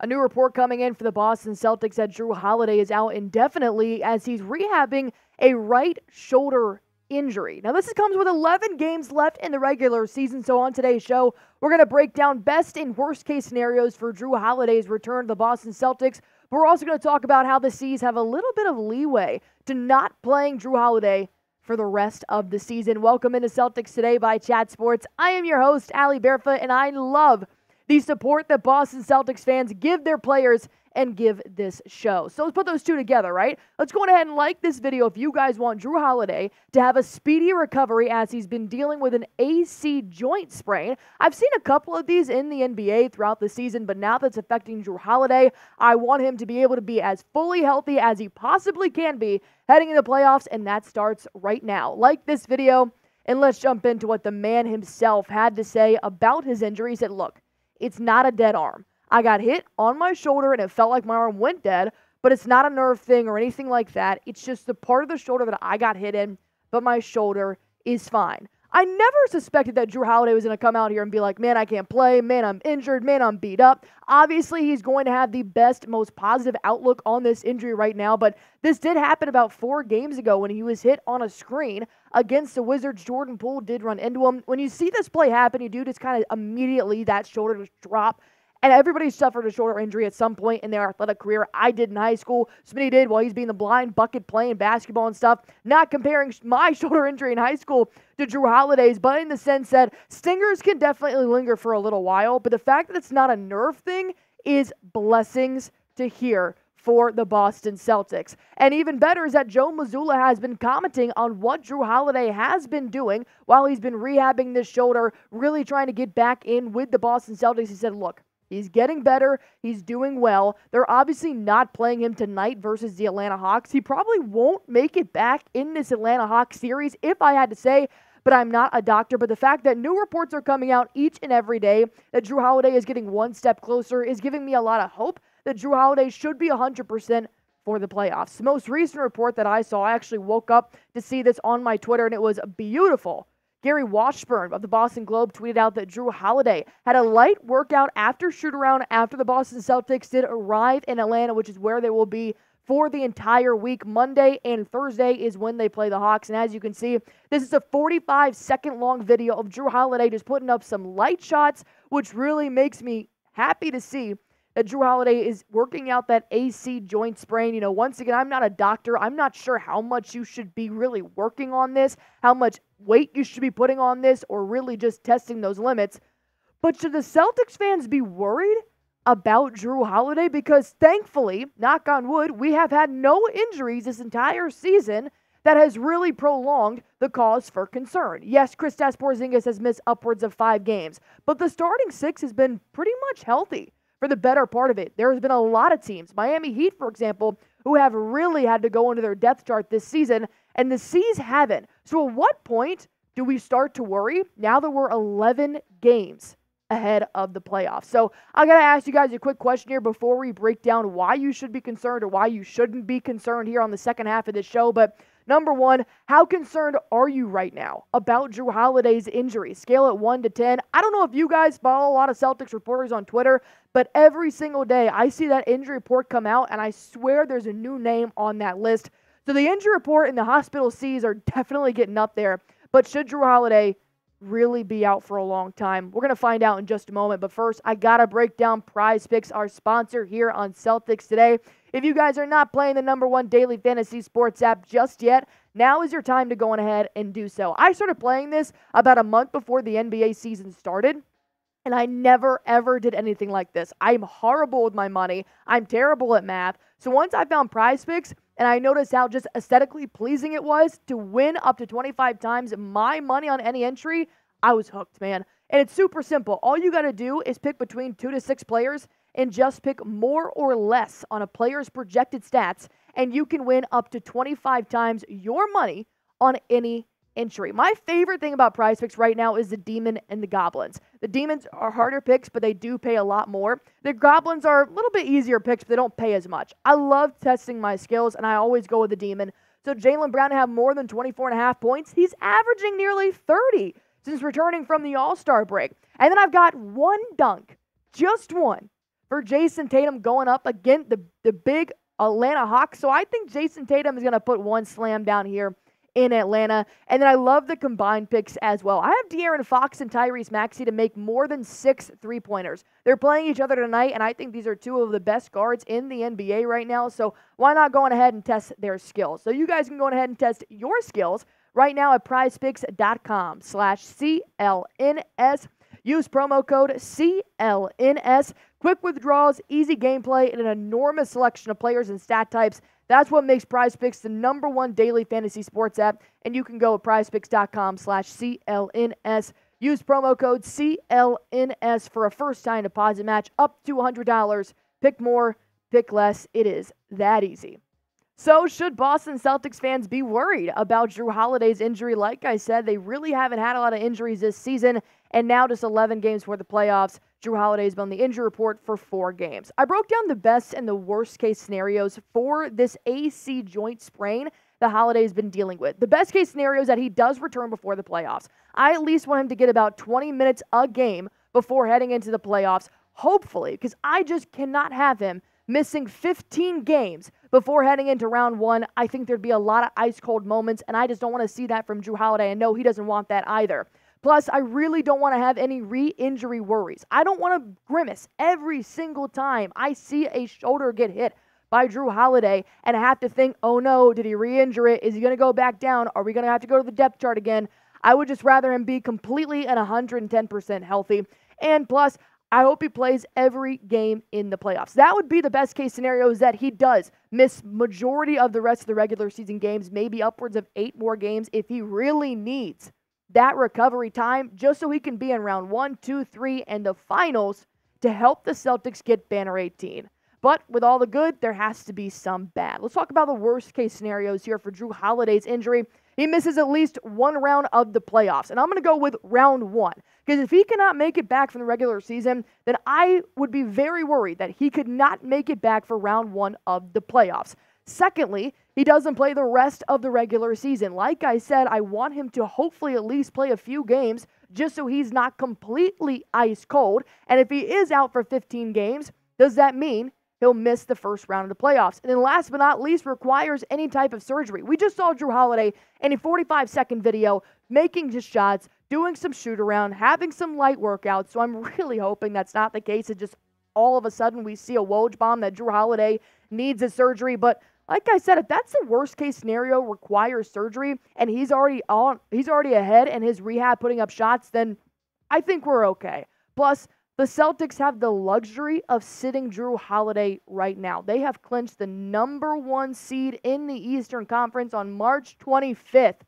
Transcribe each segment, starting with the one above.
A new report coming in for the Boston Celtics that Jrue Holiday is out indefinitely as he's rehabbing a right shoulder injury. Now, this comes with 11 games left in the regular season, so on today's show, we're going to break down best and worst case scenarios for Jrue Holiday's return to the Boston Celtics. But we're also going to talk about how the C's have a little bit of leeway to not playing Jrue Holiday for the rest of the season. Welcome into Celtics Today by Chat Sports. I am your host, Allie Barefoot, and I love the support that Boston Celtics fans give their players and give this show. So let's put those two together, right? Let's go ahead and like this video if you guys want Jrue Holiday to have a speedy recovery as he's been dealing with an AC joint sprain. I've seen a couple of these in the NBA throughout the season, but now that's affecting Jrue Holiday, I want him to be able to be as fully healthy as he possibly can be heading into the playoffs, and that starts right now. Like this video, and let's jump into what the man himself had to say about his injury. He said, look, it's not a dead arm. I got hit on my shoulder and it felt like my arm went dead, but it's not a nerve thing or anything like that. It's just the part of the shoulder that I got hit in, but my shoulder is fine. I never suspected that Jrue Holiday was going to come out here and be like, man, I can't play, man, I'm injured, man, I'm beat up. Obviously, he's going to have the best, most positive outlook on this injury right now, but this did happen about 4 games ago when he was hit on a screen against the Wizards. Jordan Poole did run into him. When you see this play happen, you do just kind of immediately that shoulder just drop. And everybody suffered a shoulder injury at some point in their athletic career. I did in high school. Smitty did while he's being the blind bucket playing basketball and stuff. Not comparing my shoulder injury in high school to Jrue Holiday's, but in the sense that stingers can definitely linger for a little while. But the fact that it's not a nerve thing is blessings to hear for the Boston Celtics. And even better is that Joe Mazzulla has been commenting on what Jrue Holiday has been doing while he's been rehabbing this shoulder, really trying to get back in with the Boston Celtics. He said, look, he's getting better. He's doing well. They're obviously not playing him tonight versus the Atlanta Hawks. He probably won't make it back in this Atlanta Hawks series, if I had to say, but I'm not a doctor. But the fact that new reports are coming out each and every day that Jrue Holiday is getting one step closer is giving me a lot of hope that Jrue Holiday should be 100% for the playoffs. The most recent report that I saw, I actually woke up to see this on my Twitter, and it was beautiful. Gary Washburn of the Boston Globe tweeted out that Jrue Holiday had a light workout after shoot-around after the Boston Celtics did arrive in Atlanta, which is where they will be for the entire week. Monday and Thursday is when they play the Hawks. And as you can see, this is a 45-second long video of Jrue Holiday just putting up some light shots, which really makes me happy to see that Jrue Holiday is working out that AC joint sprain. You know, once again, I'm not a doctor. I'm not sure how much you should be really working on this, how much weight you should be putting on this, or really just testing those limits. But should the Celtics fans be worried about Jrue Holiday? Because thankfully, knock on wood, we have had no injuries this entire season that has really prolonged the cause for concern. Yes, Kristaps Porzingis has missed upwards of 5 games, but the starting 6 has been pretty much healthy for the better part of it. There has been a lot of teams, Miami Heat, for example, who have really had to go into their depth chart this season, and the C's haven't. So at what point do we start to worry now that we're 11 games ahead of the playoffs? So I got to ask you guys a quick question here before we break down why you should be concerned or why you shouldn't be concerned here on the second half of this show. But number one, how concerned are you right now about Jrue Holiday's injury? Scale it 1 to 10. I don't know if you guys follow a lot of Celtics reporters on Twitter, but every single day I see that injury report come out, and I swear there's a new name on that list. So the injury report and the hospital C's are definitely getting up there. But should Jrue Holiday really be out for a long time? We're going to find out in just a moment. But first, I got to break down Prize Picks, our sponsor here on Celtics Today. If you guys are not playing the #1 daily fantasy sports app just yet, now is your time to go on ahead and do so. I started playing this about a month before the NBA season started, and I never, ever did anything like this. I'm horrible with my money. I'm terrible at math. So once I found Prize Picks, and I noticed how just aesthetically pleasing it was to win up to 25 times my money on any entry, I was hooked, man. And it's super simple. All you got to do is pick between 2 to 6 players and just pick more or less on a player's projected stats, and you can win up to 25 times your money on any entry. My favorite thing about Prize Picks right now is the Demon and the Goblins. The Demons are harder picks, but they do pay a lot more. The Goblins are a little bit easier picks, but they don't pay as much. I love testing my skills, and I always go with the Demon. So Jaylen Brown to have more than 24.5 points. He's averaging nearly 30 since returning from the All-Star break. And then I've got one dunk, just one, for Jason Tatum going up against the big Atlanta Hawks. So I think Jason Tatum is going to put one slam down here in Atlanta. And then I love the combined picks as well. I have De'Aaron Fox and Tyrese Maxey to make more than 6 3-pointers. They're playing each other tonight, and I think these are two of the best guards in the NBA right now. So why not go on ahead and test their skills? So you guys can go ahead and test your skills right now at prizepicks.com/CLNS. Use promo code CLNS. Quick withdrawals, easy gameplay, and an enormous selection of players and stat types. That's what makes PrizePicks the #1 daily fantasy sports app. And you can go at prizepicks.com/CLNS. Use promo code CLNS for a first-time deposit match up to $100. Pick more, pick less. It is that easy. So should Boston Celtics fans be worried about Jrue Holiday's injury? Like I said, they really haven't had a lot of injuries this season, and now just 11 games for the playoffs. Jrue Holiday's been on the injury report for 4 games. I broke down the best and the worst case scenarios for this AC joint sprain that Holiday's been dealing with. The best case scenario is that he does return before the playoffs. I at least want him to get about 20 minutes a game before heading into the playoffs, hopefully, because I just cannot have him missing 15 games before heading into round 1. I think there'd be a lot of ice-cold moments, and I just don't want to see that from Jrue Holiday, and no, he doesn't want that either. Plus, I really don't want to have any re-injury worries. I don't want to grimace every single time I see a shoulder get hit by Jrue Holiday and I have to think, oh no, did he re-injure it? Is he going to go back down? Are we going to have to go to the depth chart again? I would just rather him be completely and 110% healthy. And plus, I hope he plays every game in the playoffs. That would be the best case scenario, is that he does miss majority of the rest of the regular season games, maybe upwards of 8 more games if he really needs that recovery time, just so he can be in round 1, 2, 3, and the finals to help the Celtics get banner 18. But with all the good, there has to be some bad. Let's talk about the worst case scenarios here for Jrue Holiday's injury. He misses at least 1 round of the playoffs, and I'm going to go with round 1. Because if he cannot make it back from the regular season, then I would be very worried that he could not make it back for round 1 of the playoffs. Secondly, he doesn't play the rest of the regular season. Like I said, I want him to hopefully at least play a few games just so he's not completely ice cold. And if he is out for 15 games, does that mean he'll miss the first round of the playoffs? And then last but not least, requires any type of surgery. We just saw Jrue Holiday in a 45-second video making his shots, doing some shoot around, having some light workouts. So I'm really hoping that's not the case. It just all of a sudden we see a Woj bomb that Jrue Holiday needs a surgery. But like I said, if that's the worst case scenario, requires surgery, and he's already ahead and his rehab putting up shots, then I think we're okay. Plus, the Celtics have the luxury of sitting Jrue Holiday right now. They have clinched the #1 seed in the Eastern Conference on March 25th.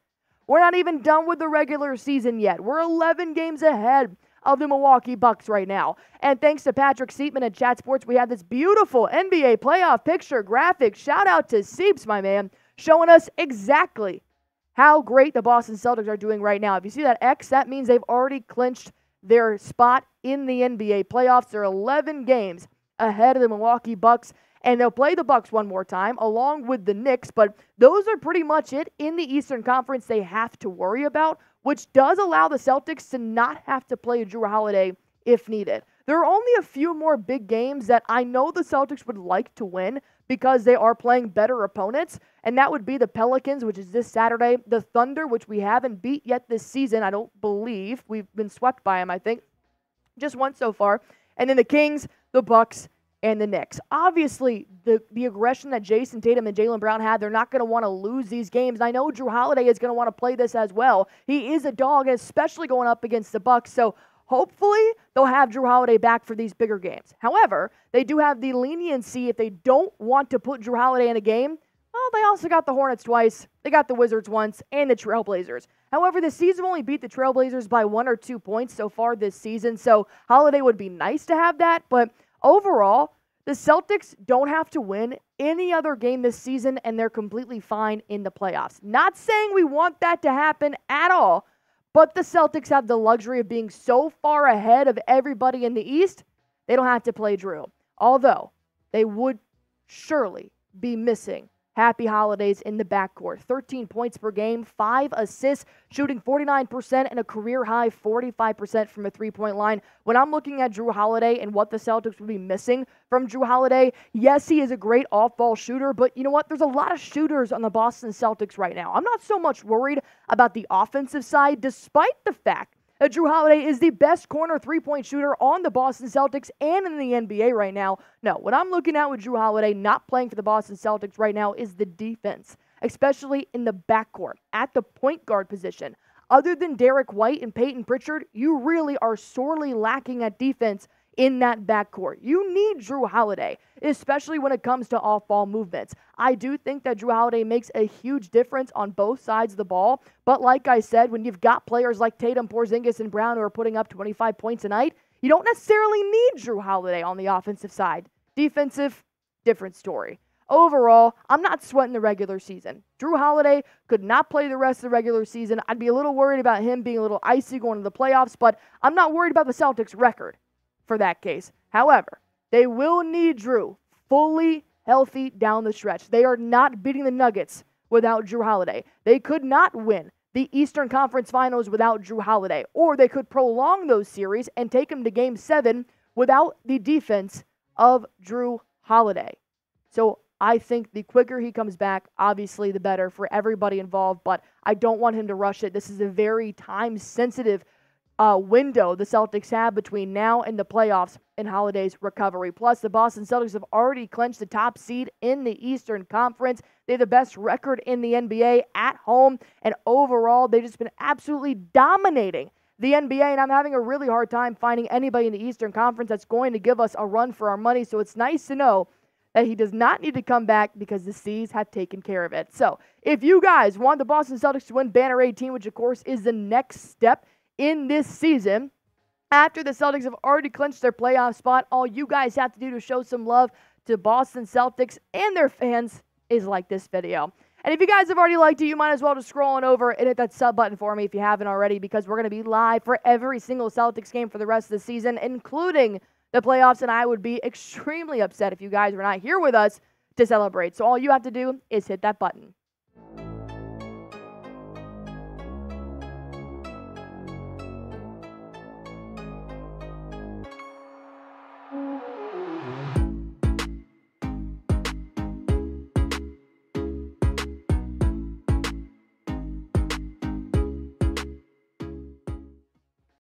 We're not even done with the regular season yet. We're 11 games ahead of the Milwaukee Bucks right now. And thanks to Patrick Seatman at Chat Sports, we have this beautiful NBA playoff picture graphic. Shout out to Seeps, my man, showing us exactly how great the Boston Celtics are doing right now. If you see that X, that means they've already clinched their spot in the NBA playoffs. They're 11 games ahead of the Milwaukee Bucks, and they'll play the Bucks one more time along with the Knicks, but those are pretty much it in the Eastern Conference they have to worry about, which does allow the Celtics to not have to play Jrue Holiday if needed. There are only a few more big games that I know the Celtics would like to win because they are playing better opponents, and that would be the Pelicans, which is this Saturday, the Thunder, which we haven't beat yet this season, I don't believe. We've been swept by them, I think, just once so far, and then the Kings, the Bucks, and the Knicks. Obviously, the aggression that Jason Tatum and Jaylen Brown had, they're not going to want to lose these games. And I know Jrue Holiday is going to want to play this as well. He is a dog, especially going up against the Bucks. So hopefully they'll have Jrue Holiday back for these bigger games. However, they do have the leniency if they don't want to put Jrue Holiday in a game. Well, they also got the Hornets twice, they got the Wizards once, and the Trailblazers. However, the season only beat the Trailblazers by 1 or 2 points so far this season. So Holiday would be nice to have that, but overall, the Celtics don't have to win any other game this season, and they're completely fine in the playoffs. Not saying we want that to happen at all, but the Celtics have the luxury of being so far ahead of everybody in the East, they don't have to play Jrue. Although, they would surely be missing happy holidays in the backcourt. 13 points per game, 5 assists, shooting 49% and a career-high 45% from a three-point line. When I'm looking at Jrue Holiday and what the Celtics would be missing from Jrue Holiday, yes, he is a great off-ball shooter, but you know what? There's a lot of shooters on the Boston Celtics right now. I'm not so much worried about the offensive side, despite the fact that Jrue Holiday is the best corner three-point shooter on the Boston Celtics and in the NBA right now. No, what I'm looking at with Jrue Holiday not playing for the Boston Celtics right now is the defense, especially in the backcourt, at the point guard position. Other than Derrick White and Peyton Pritchard, you really are sorely lacking at defense in that backcourt. You need Jrue Holiday, especially when it comes to off-ball movements. I do think that Jrue Holiday makes a huge difference on both sides of the ball, but like I said, when you've got players like Tatum, Porzingis, and Brown who are putting up 25 points a night, you don't necessarily need Jrue Holiday on the offensive side. Defensive, different story. Overall, I'm not sweating the regular season. Jrue Holiday could not play the rest of the regular season. I'd be a little worried about him being a little icy going to the playoffs, but I'm not worried about the Celtics' record for that case. However, they will need Jrue fully healthy down the stretch. They are not beating the Nuggets without Jrue Holiday. They could not win the Eastern Conference Finals without Jrue Holiday, or they could prolong those series and take them to Game 7 without the defense of Jrue Holiday. So I think the quicker he comes back, obviously the better for everybody involved, but I don't want him to rush it. This is a very time-sensitive window the Celtics have between now and the playoffs and Holiday's recovery. Plus, the Boston Celtics have already clinched the top seed in the Eastern Conference. They have the best record in the NBA at home, and overall, they've just been absolutely dominating the NBA, and I'm having a really hard time finding anybody in the Eastern Conference that's going to give us a run for our money, so it's nice to know that he does not need to come back because the C's have taken care of it. So, if you guys want the Boston Celtics to win Banner 18, which of course is the next step in this season, after the Celtics have already clinched their playoff spot, all you guys have to do to show some love to Boston Celtics and their fans is like this video. And if you guys have already liked it, you might as well just scroll on over and hit that sub button for me if you haven't already, because we're going to be live for every single Celtics game for the rest of the season, including the playoffs, and I would be extremely upset if you guys were not here with us to celebrate. So all you have to do is hit that button.